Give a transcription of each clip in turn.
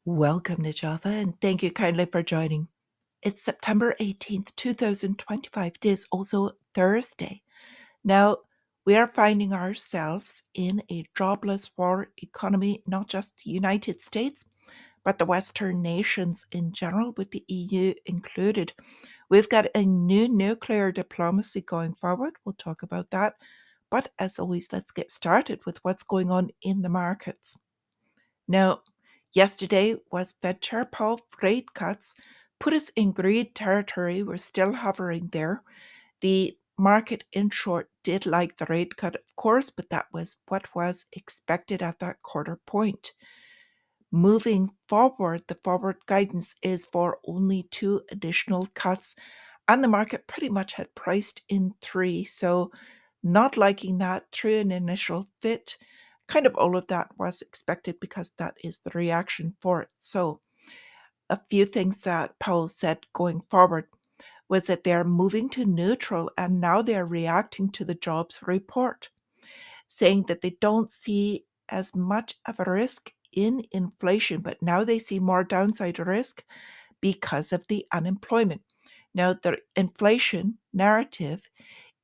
Welcome to Java and thank you kindly for joining. It's September 18th, 2025. It is also Thursday. Now, we are finding ourselves in a jobless war economy, not just the United States, but the Western nations in general, with the EU included. We've got a new nuclear diplomacy going forward. We'll talk about that. But as always, let's get started with what's going on in the markets. Now, yesterday was Fed Chair Powell rate cuts put us in greed territory. We're still hovering there. The market, in short, did like the rate cut, of course, but that was what was expected at that quarter point. Moving forward, the forward guidance is for only 2 additional cuts, and the market pretty much had priced in 3. So, not liking that through an initial fit. Kind of all of that was expected because that is the reaction for it. So, a few things that Powell said going forward was that they're moving to neutral and now they're reacting to the jobs report, saying that they don't see as much of a risk in inflation, but now they see more downside risk because of the unemployment. Now, the inflation narrative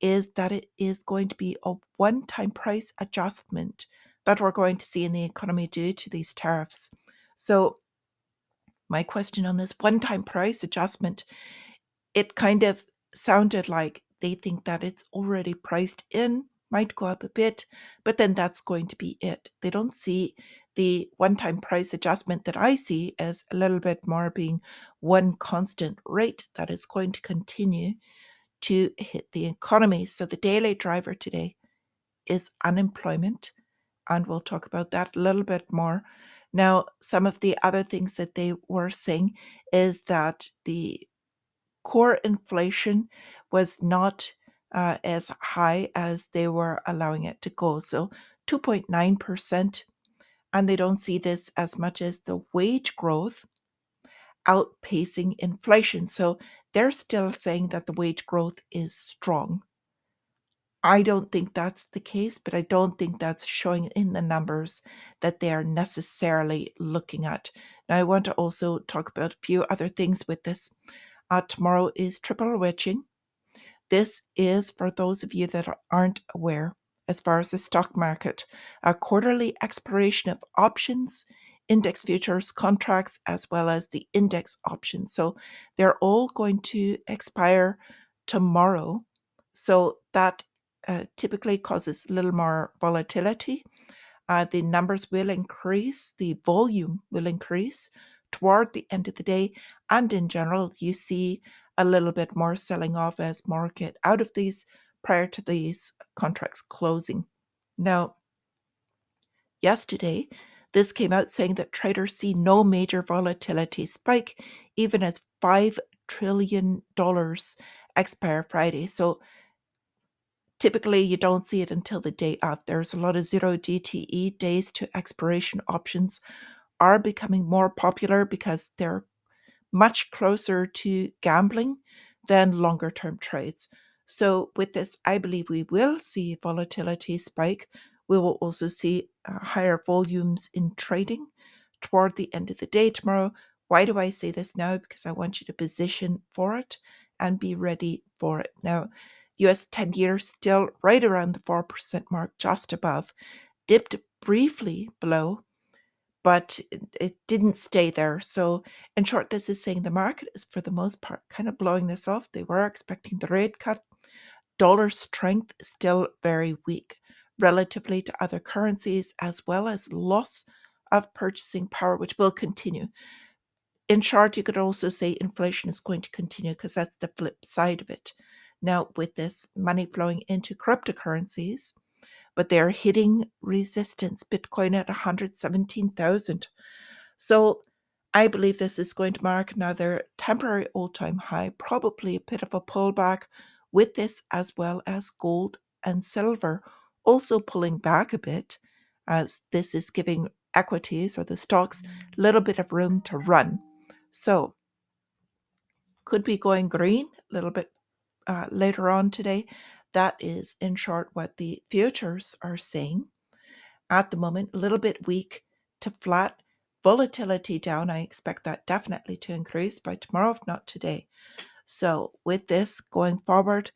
is that it is going to be a one-time price adjustment that we're going to see in the economy due to these tariffs. So, my question on this one-time price adjustment, it kind of sounded like they think that it's already priced in, might go up a bit, but then that's going to be it. They don't see the one-time price adjustment that I see as a little bit more being one constant rate that is going to continue to hit the economy. So the daily driver today is unemployment, and we'll talk about that a little bit more. Now, some of the other things that they were saying is that the core inflation was not as high as they were allowing it to go. So 2.9%. And they don't see this as much as the wage growth outpacing inflation. So they're still saying that the wage growth is strong. I don't think that's the case, but I don't think that's showing in the numbers that they are necessarily looking at. Now, I want to also talk about a few other things with this. Tomorrow is triple witching. This is for those of you that aren't aware, as far as the stock market, a quarterly expiration of options, index futures contracts, as well as the index options. So they're all going to expire tomorrow. So that typically causes a little more volatility. The numbers will increase, the volume will increase toward the end of the day. And in general, you see a little bit more selling off as market out of these prior to these contracts closing. Now, yesterday, this came out saying that traders see no major volatility spike, even as $5 trillion expire Friday. So typically, you don't see it until the day of. There's a lot of zero DTE, days to expiration options, are becoming more popular because they're much closer to gambling than longer term trades. So, with this, I believe we will see volatility spike. We will also see higher volumes in trading toward the end of the day tomorrow. Why do I say this now? Because I want you to position for it and be ready for it. Now, US 10 year still right around the 4% mark, just above, dipped briefly below, but it didn't stay there. So, in short, this is saying the market is, for the most part, kind of blowing this off. They were expecting the rate cut. Dollar strength is still very weak relatively to other currencies, as well as loss of purchasing power, which will continue. In short, you could also say inflation is going to continue because that's the flip side of it. Now, with this money flowing into cryptocurrencies, but they're hitting resistance. Bitcoin at 117,000. So I believe this is going to mark another temporary all-time high, probably a bit of a pullback with this, as well as gold and silver also pulling back a bit, as this is giving equities or the stocks a little bit of room to run. So could be going green a little bit later on today. That is, in short, what the futures are saying. At the moment, a little bit weak to flat. Volatility down. I expect that definitely to increase by tomorrow, if not today. So with this going forward,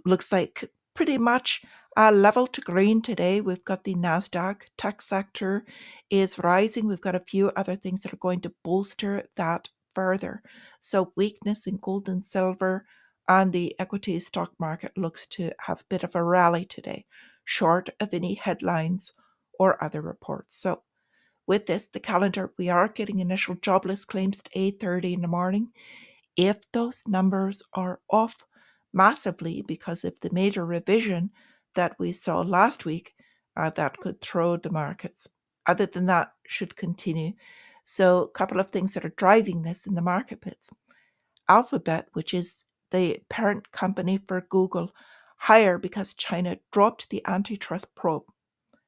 looks like pretty much level to green today. We've got the NASDAQ tech sector is rising. We've got a few other things that are going to bolster that further. So weakness in gold and silver, and the equity stock market looks to have a bit of a rally today, short of any headlines or other reports. So with this, the calendar, we are getting initial jobless claims at 8:30 in the morning. If those numbers are off massively because of the major revision that we saw last week, that could throw the markets. Other than that, should continue. So, a couple of things that are driving this in the market bits. Alphabet, which is the parent company for Google, higher because China dropped the antitrust probe.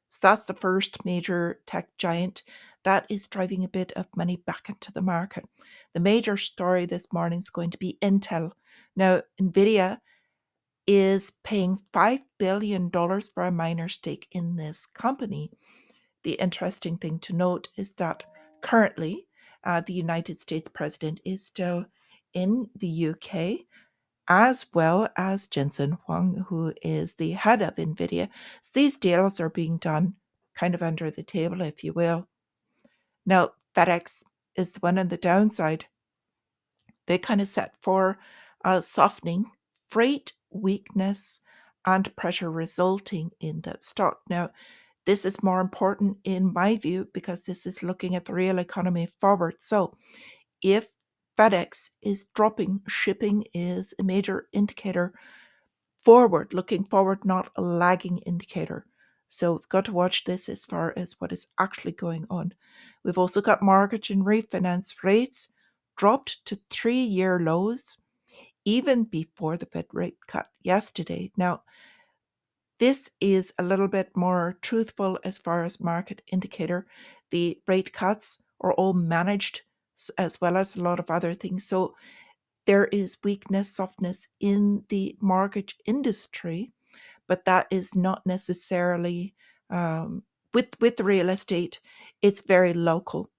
So that's the first major tech giant that is driving a bit of money back into the market. The major story this morning is going to be Intel. Now, nVDA is paying $5 billion for a minor stake in this company. The interesting thing to note is that currently the United States president is still in the UK, as well as Jensen Huang, who is the head of NVIDIA. So these deals are being done kind of under the table, if you will. Now, FedEx is the one on the downside. They kind of set for softening, freight weakness, and pressure resulting in that stock. Now, this is more important in my view because this is looking at the real economy forward. So, if FedEx is dropping, shipping is a major indicator forward, looking forward, not a lagging indicator. So we've got to watch this as far as what is actually going on. We've also got mortgage and refinance rates dropped to 3-year lows even before the Fed rate cut yesterday. Now, this is a little bit more truthful as far as market indicator. The rate cuts are all managed as well as a lot of other things. So there is weakness, softness in the mortgage industry, but that is not necessarily with the real estate. It's very local.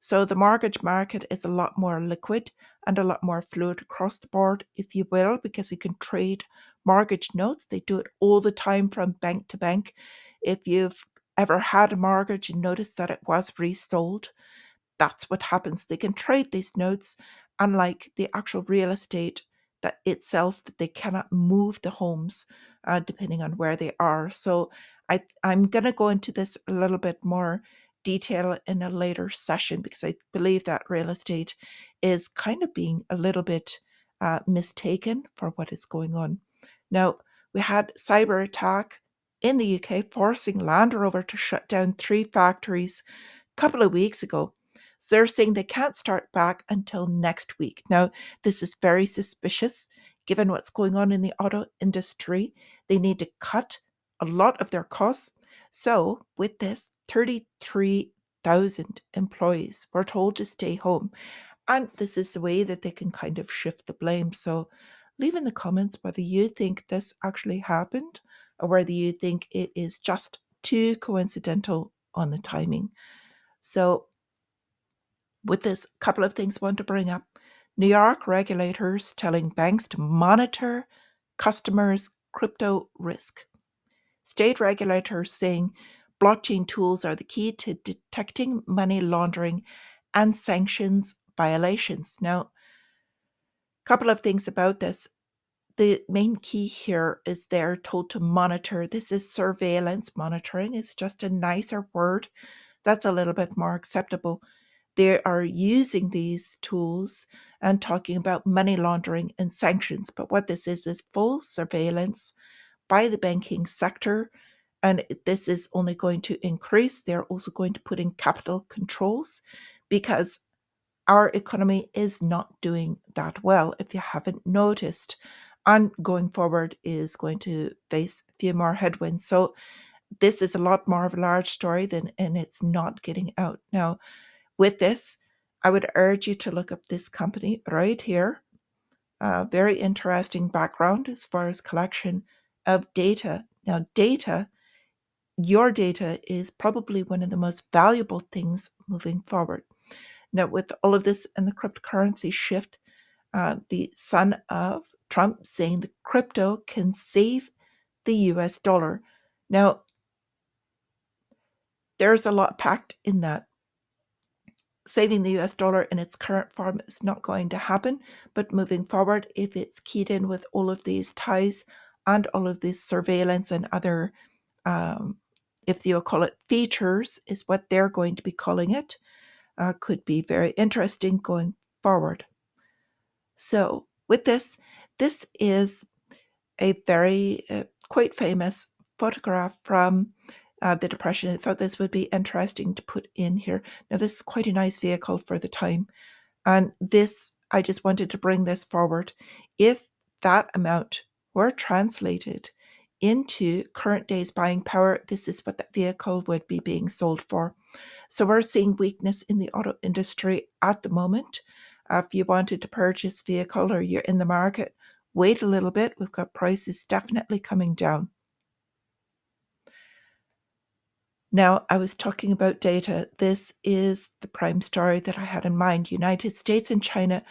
So the mortgage market is a lot more liquid and a lot more fluid across the board, if you will, because you can trade mortgage notes. They do it all the time from bank to bank. If you've ever had a mortgage and noticed that it was resold, that's what happens. They can trade these notes, unlike the actual real estate that itself, that they cannot move the homes depending on where they are. So I'm going to go into this a little bit more detail in a later session because I believe that real estate is kind of being a little bit mistaken for what is going on. Now, we had cyber attack in the UK forcing Land Rover to shut down 3 factories a couple of weeks ago. So they're saying they can't start back until next week. Now, this is very suspicious given what's going on in the auto industry. They need to cut a lot of their costs. So, with this, 33,000 employees were told to stay home. And this is the way that they can kind of shift the blame. So, leave in the comments whether you think this actually happened or whether you think it is just too coincidental on the timing. So, with this, a couple of things I want to bring up. New York regulators telling banks to monitor customers' crypto risk. State regulators saying blockchain tools are the key to detecting money laundering and sanctions violations. Now, a couple of things about this. The main key here is they're told to monitor. This is surveillance monitoring. It's just a nicer word that's a little bit more acceptable. They are using these tools and talking about money laundering and sanctions. But what this is full surveillance by the banking sector. And this is only going to increase. They're also going to put in capital controls because our economy is not doing that well, if you haven't noticed. And going forward is going to face a few more headwinds. So this is a lot more of a large story and it's not getting out. Now, with this, I would urge you to look up this company right here. Very interesting background as far as collection of data. Now, data your data is probably one of the most valuable things moving forward. Now, with all of this and the cryptocurrency shift, the son of Trump saying that crypto can save the US dollar. Now, there's a lot packed in that. Saving the US dollar in its current form is not going to happen, but moving forward, if it's keyed in with all of these ties and all of this surveillance and other, if you'll call it features, is what they're going to be calling it, could be very interesting going forward. So, with this is a very quite famous photograph from the Depression. I thought this would be interesting to put in here. Now, this is quite a nice vehicle for the time. And this, I just wanted to bring this forward. If that amount were translated into current day's buying power, this is what that vehicle would be being sold for. So we're seeing weakness in the auto industry at the moment. If you wanted to purchase a vehicle or you're in the market, wait a little bit. We've got prices definitely coming down. Now, I was talking about data. This is the prime story that I had in mind. United States and China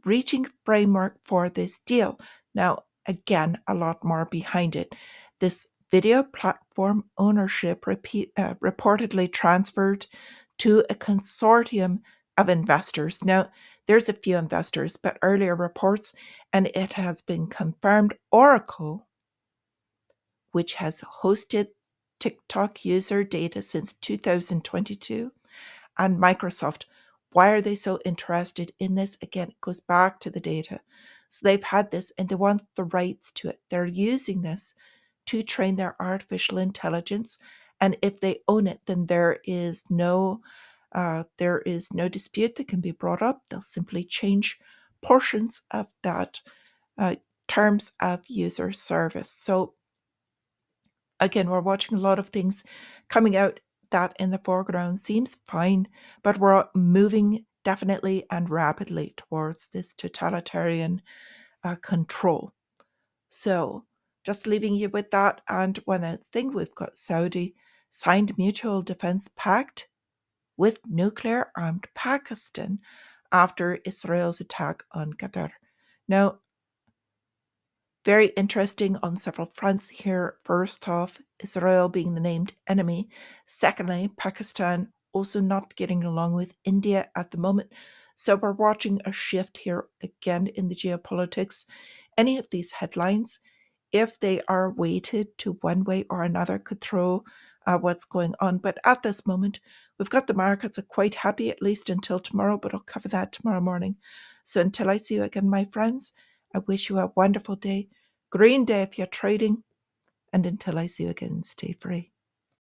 reaching framework for this deal. Now, again, a lot more behind it. This video platform ownership reportedly transferred to a consortium of investors. Now, there's a few investors, but earlier reports, and it has been confirmed, Oracle, which has hosted TikTok user data since 2022, and Microsoft. Why are they so interested in this? Again, it goes back to the data. So they've had this and they want the rights to it. They're using this to train their artificial intelligence. And if they own it, then there is no dispute that can be brought up. They'll simply change portions of that terms of user service. So again, we're watching a lot of things coming out that in the foreground seems fine, but we're moving definitely and rapidly towards this totalitarian control. So just leaving you with that. And one other thing, we've got Saudi signed mutual defense pact with nuclear armed Pakistan after Israel's attack on Qatar. Now, very interesting on several fronts here. First off, Israel being the named enemy. Secondly, Pakistan also not getting along with India at the moment. So we're watching a shift here again in the geopolitics. Any of these headlines, if they are weighted to one way or another, could throw what's going on. But at this moment, we've got the markets are quite happy, at least until tomorrow, but I'll cover that tomorrow morning. So until I see you again, my friends, I wish you a wonderful day. Green day if you're trading. And until I see you again, stay free.